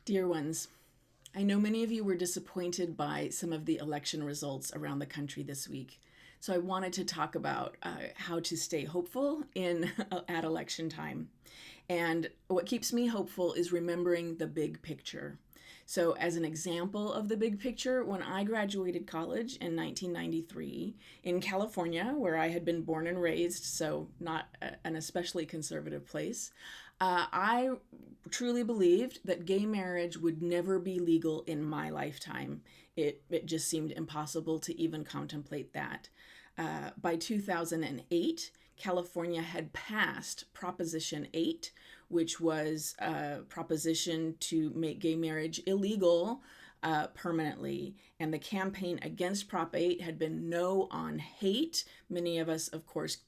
Dear ones, I know many of you were disappointed by some of the election results around the country this week. So I wanted to talk about how to stay hopeful at election time. And what keeps me hopeful is remembering the big picture. So, as an example of the big picture, when I graduated college in 1993 in California, where I had been born and raised, so not an especially conservative place, I truly believed that gay marriage would never be legal in my lifetime. It just seemed impossible to even contemplate that. By 2008, California had passed Proposition 8, which was a proposition to make gay marriage illegal permanently. And the campaign against Prop 8 had been No on Hate. Many of us, of course,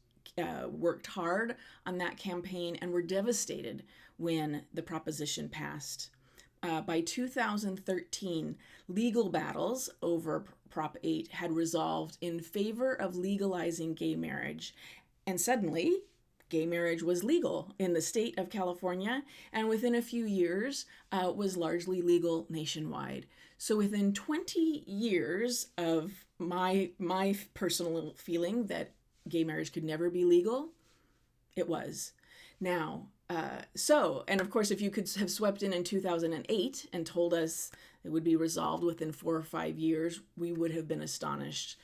worked hard on that campaign and were devastated when the proposition passed. By 2013, legal battles over Prop 8 had resolved in favor of legalizing gay marriage. And suddenly, gay marriage was legal in the state of California, and within a few years was largely legal nationwide. So within 20 years of my personal feeling that gay marriage could never be legal, it was. Now, and of course, if you could have swept in 2008 and told us it would be resolved within 4 or 5 years, we would have been astonished.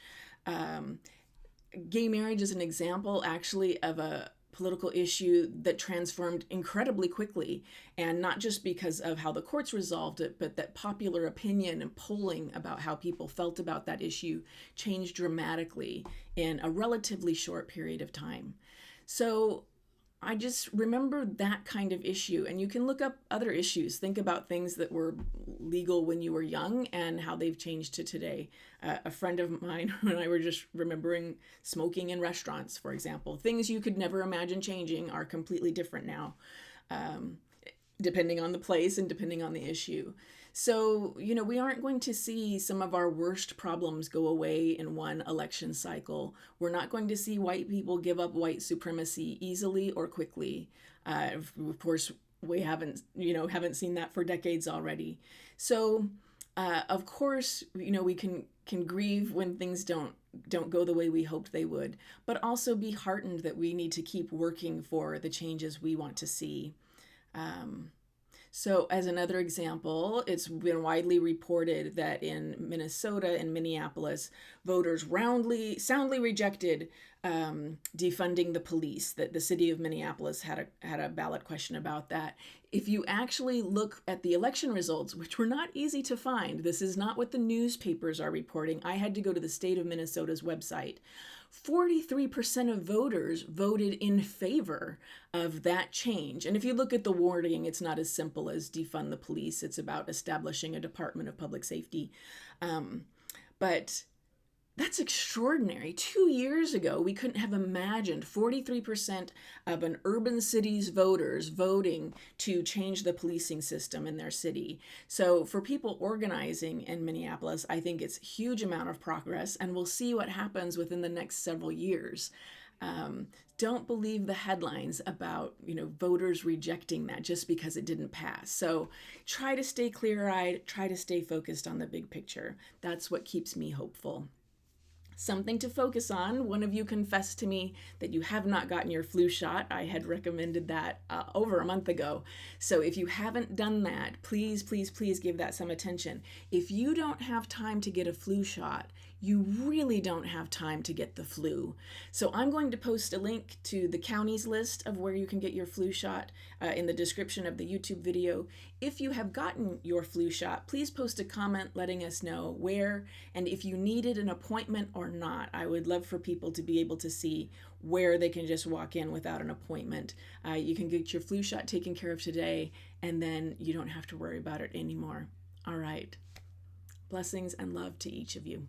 Gay marriage is an example, actually, of a political issue that transformed incredibly quickly, and not just because of how the courts resolved it, but that popular opinion and polling about how people felt about that issue changed dramatically in a relatively short period of time. So I just remember that kind of issue, and you can look up other issues. Think about things that were legal when you were young and how they've changed to today. A friend of mine and I were just remembering smoking in restaurants, for example. Things you could never imagine changing are completely different now, depending on the place and depending on the issue. So, we aren't going to see some of our worst problems go away in one election cycle. We're not going to see white people give up white supremacy easily or quickly. Of course, we haven't seen that for decades already. So, of course, we can grieve when things don't go the way we hoped they would, but also be heartened that we need to keep working for the changes we want to see. So as another example, it's been widely reported that in Minnesota and Minneapolis, voters soundly rejected defunding the police. That the city of Minneapolis had a ballot question about that. If you actually look at the election results, which were not easy to find, this is not what the newspapers are reporting. I had to go to the state of Minnesota's website. 43% of voters voted in favor of that change. And if you look at the wording, it's not as simple as defund the police. It's about establishing a Department of Public Safety. But that's extraordinary. 2 years ago, we couldn't have imagined 43% of an urban city's voters voting to change the policing system in their city. So for people organizing in Minneapolis, I think it's a huge amount of progress, and we'll see what happens within the next several years. Don't believe the headlines about, voters rejecting that just because it didn't pass. So try to stay clear-eyed, try to stay focused on the big picture. That's what keeps me hopeful. Something to focus on. One of you confessed to me that you have not gotten your flu shot. I had recommended that over a month ago. So if you haven't done that, please, please, please give that some attention. If you don't have time to get a flu shot, you really don't have time to get the flu. So I'm going to post a link to the county's list of where you can get your flu shot in the description of the YouTube video. If you have gotten your flu shot, please post a comment letting us know where and if you needed an appointment or not. I would love for people to be able to see where they can just walk in without an appointment. You can get your flu shot taken care of today, and then you don't have to worry about it anymore. All right. Blessings and love to each of you.